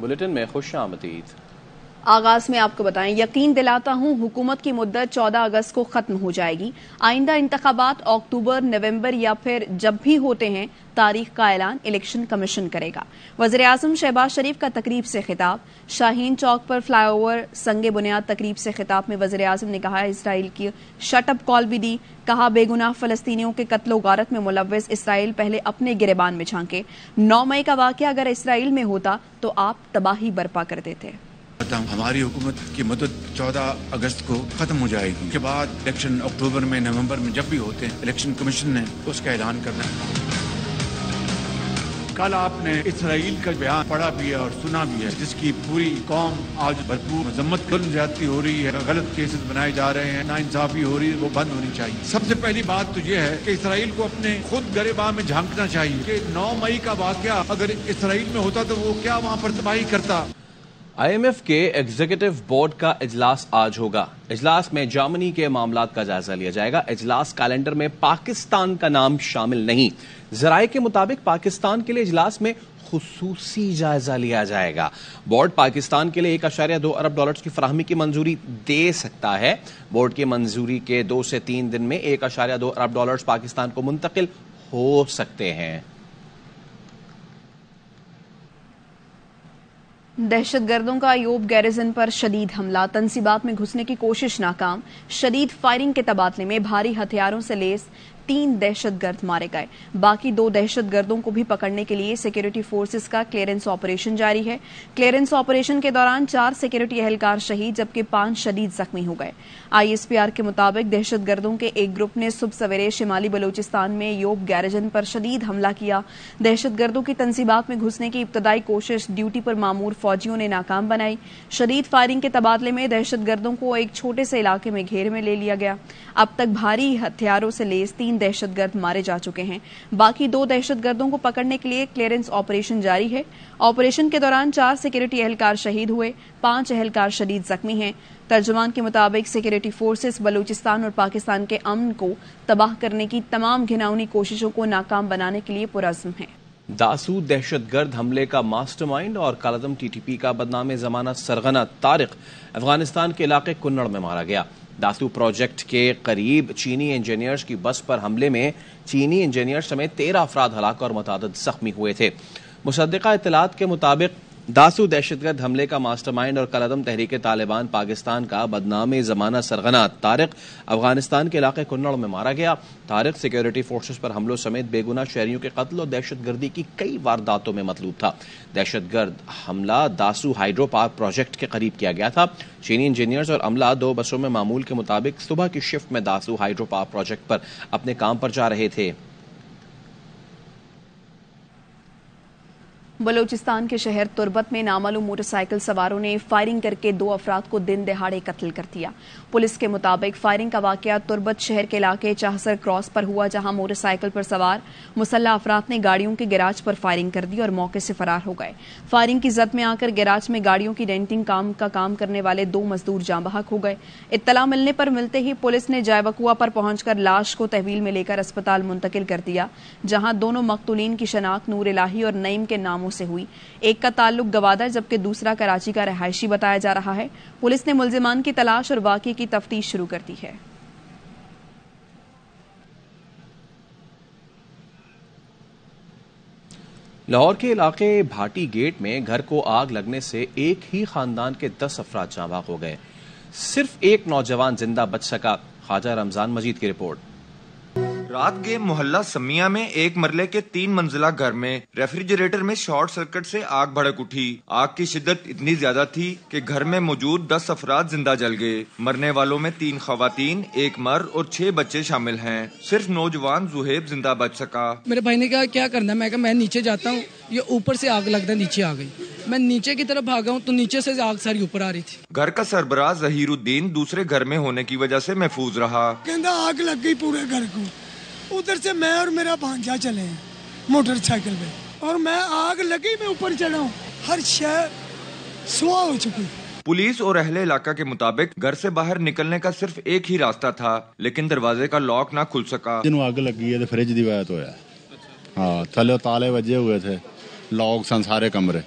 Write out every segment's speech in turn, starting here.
Bulletin میں خوش آمدید۔ آغاز میں آپ کو بتائیں، یقین دلاتا ہوں حکومت کی مدت 14 اگست کو ختم ہو جائے گی۔ آئندہ انتخابات اکتوبر، نومبر یا پھر جب بھی ہوتے ہیں تاریخ کا اعلان الیکشن کمیشن کرے گا۔ وزیر اعظم شہباز شریف کا تقریب سے خطاب۔ شاہین چوک پر فلائی اوور سنگ بنیاد تقریب سے خطاب میں وزیر اعظم نے کہا اسرائیل کی شٹ اپ کال بھی دی۔ کہا بے گناہ فلسطینیوں کے قتل و غارت میں ملوث اسرائیل پہلے اپنے گریبان میں جھانکے۔ 9 مئی کا واقعہ اگر اسرائیل میں ہوتا تو آپ تباہی برپا کر دیتے۔ ہماری حکومت کی مدت 14 اگست کو ختم ہو جائے گی۔ اس کے بعد الیکشن اکتوبر میں، نومبر میں جب بھی ہوتے ہیں الیکشن کمیشن نے اس کا اعلان کرنا ہے۔ کل آپ نے اسرائیل کا بیان پڑھا بھی ہے اور سنا بھی ہے، جس کی پوری قوم آج بھرپور مذمت، ظلم زیادتی ہو رہی ہے، غلط کیسز بنائے جا رہے ہیں، ناانصافی ہو رہی ہے، وہ بند ہونی چاہیے۔ سب سے پہلی بات تو یہ ہے کہ اسرائیل کو اپنے خود گریباں میں جھانکنا چاہیے کہ 9 مئی کا واقعہ اگر اسرائیل میں ہوتا تو وہ کیا وہاں پر تباہی کرتا۔ IMF کے ایگزیکٹو بورڈ کا اجلاس آج ہوگا۔ اجلاس میں جرمنی کے معاملات کا جائزہ لیا جائے گا۔ اجلاس کیلنڈر میں پاکستان کا نام شامل نہیں۔ ذرائع کے مطابق پاکستان کے لیے اجلاس میں خصوصی جائزہ لیا جائے گا۔ بورڈ پاکستان کے لیے 1.2 ارب ڈالرز کی فراہمی کی منظوری دے سکتا ہے۔ بورڈ کی منظوری کے 2 سے 3 دن میں 1.2 ارب ڈالرز پاکستان کو منتقل ہو سکتے ہیں۔ دہشت گردوں کا ایوب گیریزن پر شدید حملہ، تنصیبات میں گھسنے کی کوشش ناکام۔ شدید فائرنگ کے تبادلے میں بھاری ہتھیاروں سے لیس 3 دہشت گرد مارے گئے۔ باقی 2 دہشت گردوں کو بھی پکڑنے کے لیے سیکورٹی فورسز کا کلیئرنس آپریشن جاری ہے۔ کلیئرنس آپریشن کے دوران 4 سیکورٹی اہلکار شہید جبکہ 5 شدید زخمی ہو گئے۔ ISPR کے مطابق دہشت گردوں کے ایک گروپ نے صبح سویرے شمالی بلوچستان میں ایوب گیریزن پر شدید حملہ کیا۔ دہشت گردوں کی تنصیبات میں گھسنے کی ابتدائی کوشش ڈیوٹی پر مامور فوجیوں نے ناکام بنائی۔ شدید فائرنگ کے تبادلے میں دہشت گردوں کو ایک چھوٹے سے علاقے میں گھیرے میں لے لیا گیا۔ اب تک بھاری ہتھیاروں سے لیس 3 دہشت گرد مارے جا چکے ہیں۔ باقی 2 دہشت گردوں کو پکڑنے کے لیے کلیئرنس آپریشن جاری ہے۔ آپریشن کے دوران 4 سیکورٹی اہلکار شہید ہوئے، 5 اہلکار شدید زخمی ہیں۔ ترجمان کے مطابق سیکورٹی فورسز بلوچستان اور پاکستان کے امن کو تباہ کرنے کی تمام گھناؤنی کوششوں کو ناکام بنانے کے لیے پرعزم ہیں۔ داسو دہشت گرد حملے کا ماسٹر مائنڈ اور کالعدم TTP کا بدنام زمانہ سرغنہ طارق افغانستان کے علاقے کنڑ میں مارا گیا۔ داسو پروجیکٹ کے قریب چینی انجینئرز کی بس پر حملے میں چینی انجینئر سمیت 13 افراد ہلاک اور متعدد زخمی ہوئے تھے۔ مصدقہ اطلاعات کے مطابق داسو دہشت گرد حملے کا ماسٹر مائنڈ اور کالعدم تحریک طالبان پاکستان کا بدنام زمانہ سرغنہ طارق افغانستان کے علاقے کنڑ میں مارا گیا۔ طارق سیکورٹی فورسز پر حملوں سمیت بے گناہ شہریوں کے قتل اور دہشت گردی کی کئی وارداتوں میں مطلوب تھا۔ دہشت گرد حملہ داسو ہائیڈرو پارک پروجیکٹ کے قریب کیا گیا تھا۔ چینی انجینئرز اور عملہ 2 بسوں میں معمول کے مطابق صبح کی شفٹ میں داسو ہائیڈرو پارک پروجیکٹ پر اپنے کام پر جا رہے تھے۔ بلوچستان کے شہر تربت میں نامعلوم موٹر سائیکل سواروں نے فائرنگ کر کے 2 افراد کو دن دہاڑے قتل کر دیا۔ پولیس کے مطابق فائرنگ کا واقعہ تربت شہر کے علاقے چاہسر کراس پر ہوا، جہاں موٹر سائیکل پر سوار مسلح افراد نے گاڑیوں کے گیراج پر فائرنگ کر دی اور موقع سے فرار ہو گئے۔ فائرنگ کی زد میں آ کر گیراج میں گاڑیوں کی ڈینٹنگ کا کام کرنے والے 2 مزدور جاں بحق ہو گئے۔ اطلاع ملنے پر ملتے ہی پولیس نے جائے وقوع پر پہنچ کر لاش کو تحویل میں لے کر اسپتال منتقل کر دیا، جہاں دونوں مقتولین کی شناخت نور الہی اور نعیم کے ناموں سے ہوئی۔ ایک کا تعلق گوادر جبکہ دوسرا کراچی کا رہائشی بتایا جا رہا ہے۔ پولیس نے ملزمان کی تلاش اور واقعے کی تفتیش شروع کر دی ہے۔ لاہور کے علاقے بھاٹی گیٹ میں گھر کو آگ لگنے سے ایک ہی خاندان کے 10 افراد جاں بحق ہو گئے۔ صرف ایک نوجوان زندہ بچ سکا۔ خواجہ رمضان مجید کی رپورٹ۔ رات گئے محلہ سمیہ میں ایک مرلے کے 3 منزلہ گھر میں ریفریجریٹر میں شارٹ سرکٹ سے آگ بھڑک اٹھی۔ آگ کی شدت اتنی زیادہ تھی کہ گھر میں موجود 10 افراد زندہ جل گئے۔ مرنے والوں میں 3 خواتین، 1 مرد اور 6 بچے شامل ہیں۔ صرف نوجوان زہیب زندہ بچ سکا۔ میرے بھائی نے کہا کیا کرنا ہے، میں کہا میں نیچے جاتا ہوں، یہ اوپر سے آگ لگتا ہے، نیچے آ گئی۔ میں نیچے کی طرف بھاگا ہوں تو نیچے سے آگ ساری اوپر آ رہی تھی۔ گھر کا سربراہ ظہیر الدین دوسرے گھر میں ہونے کی وجہ سے محفوظ رہا۔ کہندا آگ لگ گئی پورے گھر کو۔ ادھر سے میں اور میرا بھانجا چلے ہیں موٹر سائیکل پہ، اور میں آگ لگی میں اوپر چڑھا ہوں، ہر شے سوا ہو چکی۔ پولیس اور اہل علاقہ کے مطابق گھر سے باہر نکلنے کا صرف ایک ہی راستہ تھا، لیکن دروازے کا لاک نہ کھل سکا۔ جنوں آگ لگی ہے تو فریج دی وجہ تو ہے۔ ہاں تھلے تالے وجے ہوئے تھے، لاک سن سارے کمرے،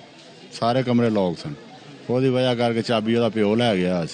ਸਾਰੇ ਕਮਰੇ ਲੌਕ ਸਨ। ਉਹਦੀ ਵਜ੍ਹਾ ਕਰਕੇ ਚਾਬੀ ਉਹਦਾ ਪਿਓ ਲੈ ਗਿਆ ਅੱਜ।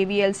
AVLC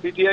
PTI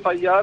FIR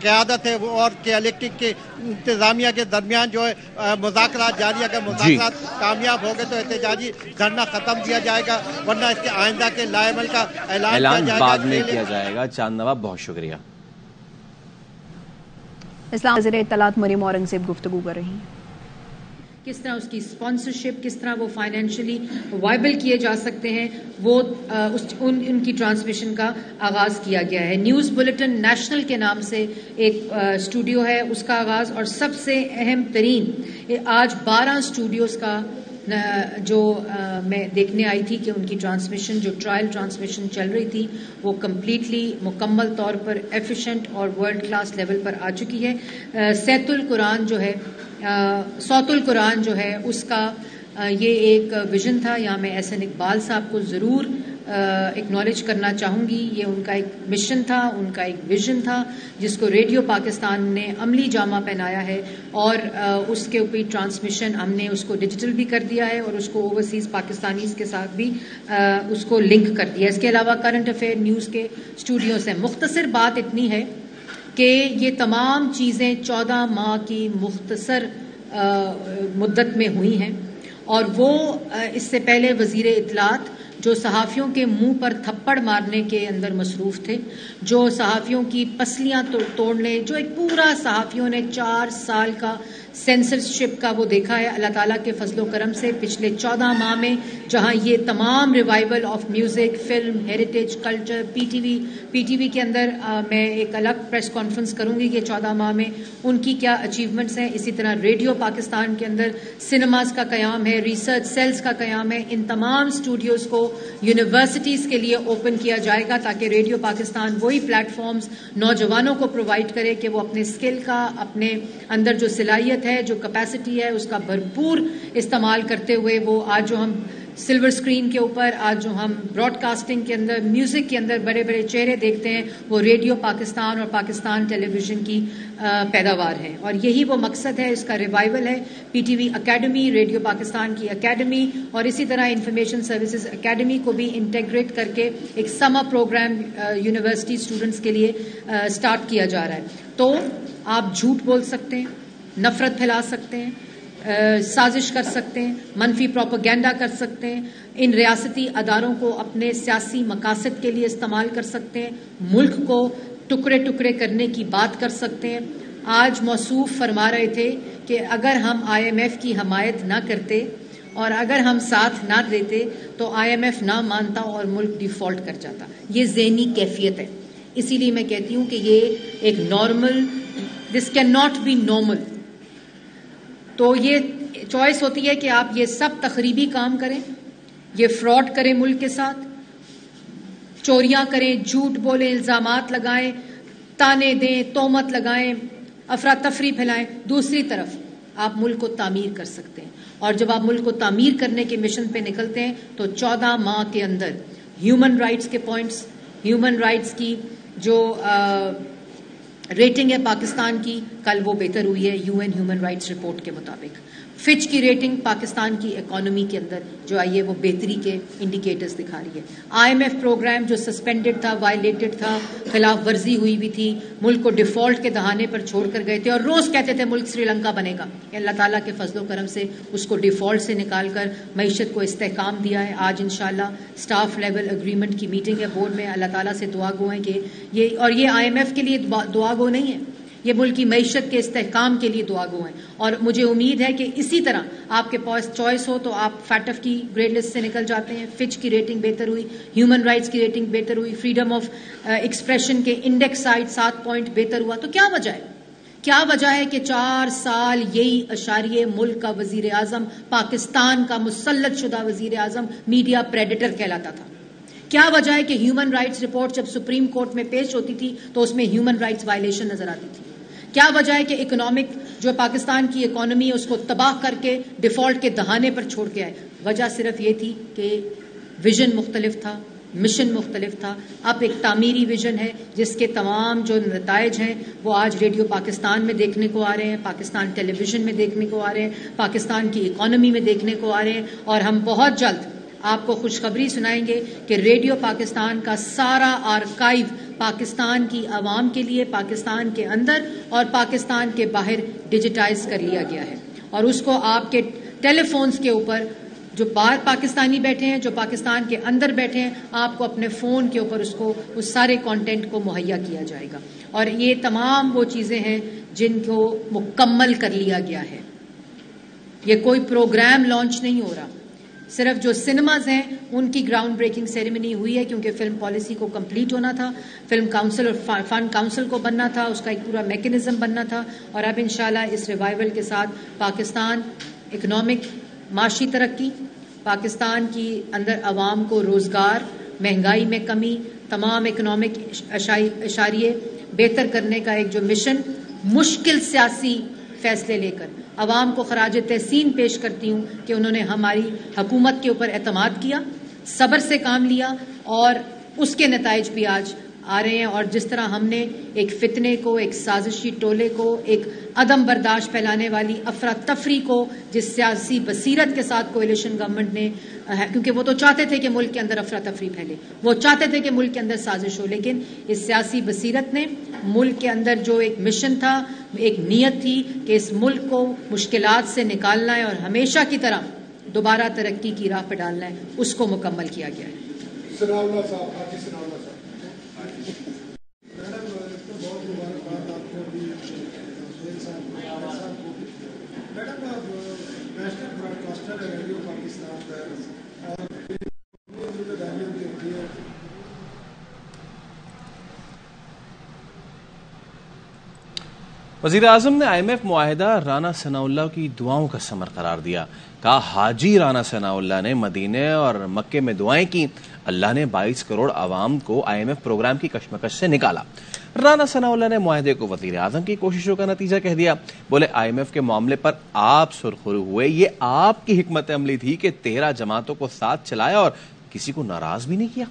قیادت ہے وہ اور کے الیکٹرک کے انتظامیہ کے درمیان جو ہے مذاکرات جاری. اگر مذاکرات کامیاب ہو گئے تو احتجاجی دھرنا ختم کیا جائے گا, ورنہ اس کے آئندہ کے لائے عمل کا اعلان بعد میں کیا جائے گا. چاند نواب بہت شکریہ. اسلام وزیر اطلاعات مریم اورنگزیب گفتگو کر رہی ہیں. کس طرح اس کی اسپانسرشپ, کس طرح وہ فائنینشلی وائبل کیے جا سکتے ہیں, وہ ان کی ٹرانسمیشن کا آغاز کیا گیا ہے. نیوز بلیٹن نیشنل کے نام سے ایک اسٹوڈیو ہے, اس کا آغاز, اور سب سے اہم ترین آج 12 اسٹوڈیوز کا جو میں دیکھنے آئی تھی کہ ان کی ٹرانسمیشن, جو ٹرائل ٹرانسمیشن چل رہی تھی, وہ کمپلیٹلی مکمل طور پر ایفیشینٹ اور ورلڈ کلاس لیول پر آ چکی ہے. صوت القرآن جو ہے اس کا یہ ایک ویژن تھا. یہاں میں احسن اقبال صاحب کو ضرور اکنالج کرنا چاہوں گی. یہ ان کا ایک مشن تھا, ان کا ایک ویژن تھا, جس کو ریڈیو پاکستان نے عملی جامہ پہنایا ہے, اور اس کے اوپر ٹرانسمیشن ہم نے اس کو ڈیجیٹل بھی کر دیا ہے, اور اس کو اوورسیز پاکستانیز کے ساتھ بھی اس کو لنک کر دیا. اس کے علاوہ کرنٹ افیئر نیوز کے اسٹوڈیوز ہیں. مختصر بات اتنی ہے کہ یہ تمام چیزیں 14 ماہ کی مختصر مدت میں ہوئی ہیں, اور وہ اس سے پہلے وزیر اطلاعات جو صحافیوں کے منہ پر تھپڑ مارنے کے اندر مصروف تھے, جو صحافیوں کی پسلیاں توڑنے, جو ایک پورا صحافیوں نے 4 سال کا سینسرشپ کا وہ دیکھا ہے. اللہ تعالیٰ کے فضل و کرم سے پچھلے 14 ماہ میں جہاں یہ تمام revival of music, film, heritage, culture, P T V کے اندر میں ایک الگ پریس کانفرنس کروں گی کہ 14 ماہ میں ان کی کیا اچیومنٹس ہیں. اسی طرح ریڈیو پاکستان کے اندر سنیماز کا قیام ہے, ریسرچ سیلز کا قیام ہے. ان تمام اسٹوڈیوز کو یونیورسٹیز کے لیے اوپن کیا جائے گا, تاکہ ریڈیو پاکستان وہی پلیٹ فارمز نوجوانوں کو پرووائڈ کرے کہ وہ اپنے اسکل کا, اپنے اندر جو صلاحیت ہے, جو کیپیسٹی ہے, اس کا بھرپور استعمال کرتے ہوئے وہ آج جو ہم سلور اسکرین کے اوپر, آج جو ہم براڈ کاسٹنگ کے اندر, میوزک کے اندر بڑے بڑے چہرے دیکھتے ہیں, وہ ریڈیو پاکستان اور پاکستان ٹیلی ویژن کی پیداوار ہے. اور یہی وہ مقصد ہے, اس کا ریوائول ہے. P T V academy, radio Pakistan کی اکیڈمی, اور اسی طرح انفارمیشن سروسز اکیڈمی کو بھی انٹیگریٹ کر کے ایک سمر پروگرام یونیورسٹی اسٹوڈنٹس کے لیے اسٹارٹ کیا جا رہا ہے. تو آپ جھوٹ بول سکتے ہیں, نفرت پھیلا سکتے ہیں, سازش کر سکتے ہیں, منفی پروپیگنڈا کر سکتے ہیں, ان ریاستی اداروں کو اپنے سیاسی مقاصد کے لیے استعمال کر سکتے ہیں, ملک کو ٹکڑے ٹکڑے کرنے کی بات کر سکتے ہیں. آج موصوف فرما رہے تھے کہ اگر ہم IMF کی حمایت نہ کرتے اور اگر ہم ساتھ نہ دیتے تو IMF نہ مانتا اور ملک ڈیفالٹ کر جاتا. یہ ذہنی کیفیت ہے. اسی لیے میں کہتی ہوں کہ یہ ایک normal, this can not be normal. تو یہ چوائس ہوتی ہے کہ آپ یہ سب تخریبی کام کریں, یہ فراڈ کریں, ملک کے ساتھ چوریاں کریں, جھوٹ بولیں, الزامات لگائیں, تانے دیں, تہمت لگائیں, افراتفری پھیلائیں. دوسری طرف آپ ملک کو تعمیر کر سکتے ہیں, اور جب آپ ملک کو تعمیر کرنے کے مشن پہ نکلتے ہیں تو 14 ماہ کے اندر ہیومن رائٹس کے پوائنٹس, ہیومن رائٹس کی جو ریٹنگ ہے پاکستان کی, کل وہ بہتر ہوئی ہے UN ہیومن رائٹس رپورٹ کے مطابق. فچ کی ریٹنگ پاکستان کی اکانومی کے اندر جو آئی ہے وہ بہتری کے انڈیکیٹرز دکھا رہی ہے. IMF پروگرام جو سسپینڈڈ تھا, وائلیٹڈ تھا, خلاف ورزی ہوئی بھی تھی, ملک کو ڈیفالٹ کے دہانے پر چھوڑ کر گئے تھے, اور روز کہتے تھے ملک سری لنکا بنے گا. اللہ تعالیٰ کے فضل و کرم سے اس کو ڈیفالٹ سے نکال کر معیشت کو استحکام دیا ہے. آج انشاءاللہ سٹاف لیول اگریمنٹ کی میٹنگ ہے بورڈ میں. اللہ تعالیٰ سے دعا گو ہیں کہ یہ IMF کے لیے دعا گو نہیں ہے, یہ ملک کی معیشت کے استحکام کے لیے دعا گو ہیں. اور مجھے امید ہے کہ اسی طرح آپ کے پاس چوائس ہو تو آپ فیٹف کی گریڈ لسٹ سے نکل جاتے ہیں, فچ کی ریٹنگ بہتر ہوئی, ہیومن رائٹس کی ریٹنگ بہتر ہوئی, فریڈم آف ایکسپریشن کے انڈیکس سائٹ 7 پوائنٹ بہتر ہوا. تو کیا وجہ ہے, کیا وجہ ہے کہ 4 سال یہی اشاریہ ملک کا وزیر اعظم, پاکستان کا مسلط شدہ وزیر اعظم میڈیا پریڈیٹر کہلاتا تھا؟ کیا وجہ ہے کہ ہیومن رائٹس رپورٹ جب سپریم کورٹ میں پیش ہوتی تھی تو اس میں ہیومن رائٹس وائلیشن نظر آتی تھی؟ کیا وجہ ہے کہ اکنامک جو پاکستان کی اکانومی ہے اس کو تباہ کر کے ڈیفالٹ کے دہانے پر چھوڑ کے آئے؟ وجہ صرف یہ تھی کہ ویژن مختلف تھا, مشن مختلف تھا. اب ایک تعمیری ویژن ہے جس کے تمام جو نتائج ہیں وہ آج ریڈیو پاکستان میں دیکھنے کو آ رہے ہیں, پاکستان ٹیلی ویژن میں دیکھنے کو آ رہے ہیں, پاکستان کی اکانومی میں دیکھنے کو آ رہے ہیں. اور ہم بہت جلد آپ کو خوشخبری سنائیں گے کہ ریڈیو پاکستان کا سارا آرکائیو پاکستان کی عوام کے لیے پاکستان کے اندر اور پاکستان کے باہر ڈیجیٹائز کر لیا گیا ہے، اور اس کو آپ کے ٹیلی فونز کے اوپر جو باہر پاکستانی بیٹھے ہیں، جو پاکستان کے اندر بیٹھے ہیں، آپ کو اپنے فون کے اوپر اس سارے کانٹینٹ کو مہیا کیا جائے گا. اور یہ تمام وہ چیزیں ہیں جن کو مکمل کر لیا گیا ہے. یہ کوئی پروگرام لانچ نہیں ہو رہا، صرف جو سنیماز ہیں ان کی گراؤنڈ بریکنگ سیریمنی ہوئی ہے، کیونکہ فلم پالیسی کو کمپلیٹ ہونا تھا، فلم کاؤنسل اور فنڈ کاؤنسل کو بننا تھا، اس کا ایک پورا میکینزم بننا تھا. اور اب انشاءاللہ اس ریوائول کے ساتھ پاکستان اکنامک معاشی ترقی، پاکستان کی اندر عوام کو روزگار، مہنگائی میں کمی، تمام اکنامک اشاریے بہتر کرنے کا ایک جو مشن، مشکل سیاسی فیصلے لے کر عوام کو خراج تحسین پیش کرتی ہوں کہ انہوں نے ہماری حکومت کے اوپر اعتماد کیا، صبر سے کام لیا، اور اس کے نتائج بھی آج آ رہے ہیں. اور جس طرح ہم نے ایک فتنے کو، ایک سازشی ٹولے کو، ایک عدم برداشت پھیلانے والی افراتفری کو، جس سیاسی بصیرت کے ساتھ کولیشن گورنمنٹ نے، کیونکہ وہ تو چاہتے تھے کہ ملک کے اندر افراتفری پھیلے، وہ چاہتے تھے کہ ملک کے اندر سازش ہو، لیکن اس سیاسی بصیرت نے ملک کے اندر جو ایک مشن تھا، ایک نیت تھی کہ اس ملک کو مشکلات سے نکالنا ہے اور ہمیشہ کی طرح دوبارہ ترقی کی راہ پہ ڈالنا ہے، اس کو مکمل کیا گیا ہے. وزیر اعظم نے IMF معاہدہ رانا ثناءاللہ کی دعاؤں کا ثمر قرار دیا. کہا حاجی رانا ثناءاللہ نے مدینے اور مکے میں دعائیں کی، اللہ نے 22 کروڑ عوام کو IMF پروگرام کی کشمکش سے نکالا. رانا ثناءاللہ نے معاہدے کو وزیر اعظم کی کوششوں کا نتیجہ کہہ دیا. بولے IMF کے معاملے پر آپ سرخرو ہوئے، یہ آپ کی حکمت عملی تھی کہ 13 جماعتوں کو ساتھ چلایا اور کسی کو ناراض بھی نہیں کیا.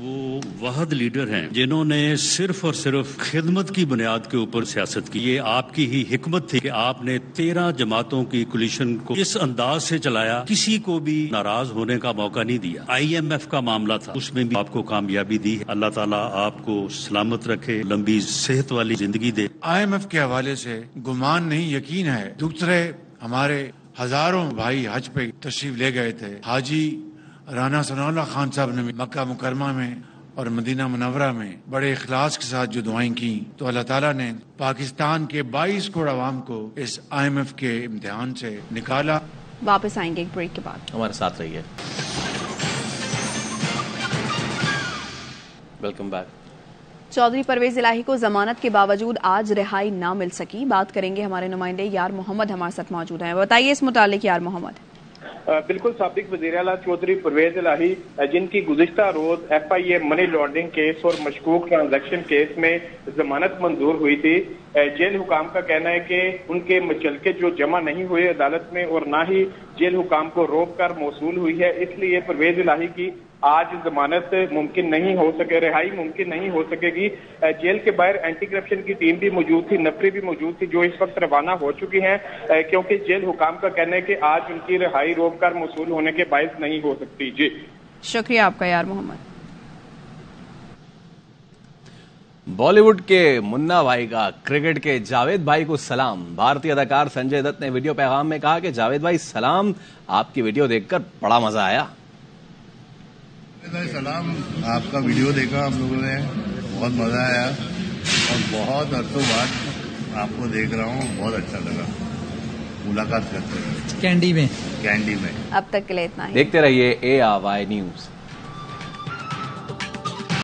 وہ واحد لیڈر ہیں جنہوں نے صرف اور صرف خدمت کی بنیاد کے اوپر سیاست کی. یہ آپ کی ہی حکمت تھی کہ آپ نے 13 جماعتوں کی کولیشن کو اس انداز سے چلایا، کسی کو بھی ناراض ہونے کا موقع نہیں دیا. IMF کا معاملہ تھا، اس میں بھی آپ کو کامیابی دی. اللہ تعالیٰ آپ کو سلامت رکھے، لمبی صحت والی زندگی دے. IMF کے حوالے سے گمان نہیں یقین ہے. دوسرے ہمارے ہزاروں بھائی حج پہ تشریف لے گئے تھے. حاجی رانا ثناءاللہ خان صاحب نے مکہ مکرمہ میں اور مدینہ منورہ میں بڑے اخلاص کے ساتھ جو دعائیں کی، تو اللہ تعالیٰ نے پاکستان کے 22 کروڑ عوام کو اس IMF کے امتحان سے نکالا. واپس آئیں گے ایک بریک کے بعد، ہمارے ساتھ رہیے. Welcome back. چودھری پرویز الہی کو ضمانت کے باوجود آج رہائی نہ مل سکی. بات کریں گے ہمارے نمائندے یار محمد ہمارے ساتھ موجود ہیں. بتائیے اس متعلق یار محمد. بالکل، سابق وزیر اعلیٰ چودھری پرویز الہی جن کی گزشتہ روز FIA منی لانڈرنگ کیس اور مشکوک ٹرانزیکشن کیس میں ضمانت منظور ہوئی تھی، جیل حکام کا کہنا ہے کہ ان کے مچلکے جو جمع نہیں ہوئے عدالت میں اور نہ ہی جیل حکام کو روک کر موصول ہوئی ہے، اس لیے پرویز الہی کی آج ضمانت ممکن نہیں ہو سکے، رہائی ممکن نہیں ہو سکے گی. جیل کے باہر اینٹی کرپشن کی ٹیم بھی موجود تھی، نفری بھی موجود تھی، جو اس وقت روانہ ہو چکی ہیں، کیونکہ جیل حکام کا کہنا ہے کہ آج ان کی رہائی روک کر موصول ہونے کے باعث نہیں ہو سکتی. جی شکریہ آپ کا یار محمد. بالی ووڈ کے منا بھائی کا کرکٹ کے جاوید بھائی کو سلام. بھارتی اداکار سنجے دت نے ویڈیو پیغام میں کہا کہ جاوید بھائی سلام، آپ کی ویڈیو دیکھ کر بڑا مزہ آیا. سلام، آپ کا ویڈیو دیکھا ہم لوگوں نے، بہت مزہ آیا اور بہت عرصوں بعد آپ کو دیکھ رہا ہوں، بہت اچھا لگا. ملاقات کرتے ہیں کینڈی میں. اب تک کے لیے اتنا ہی. دیکھتے رہیے ARY نیوز.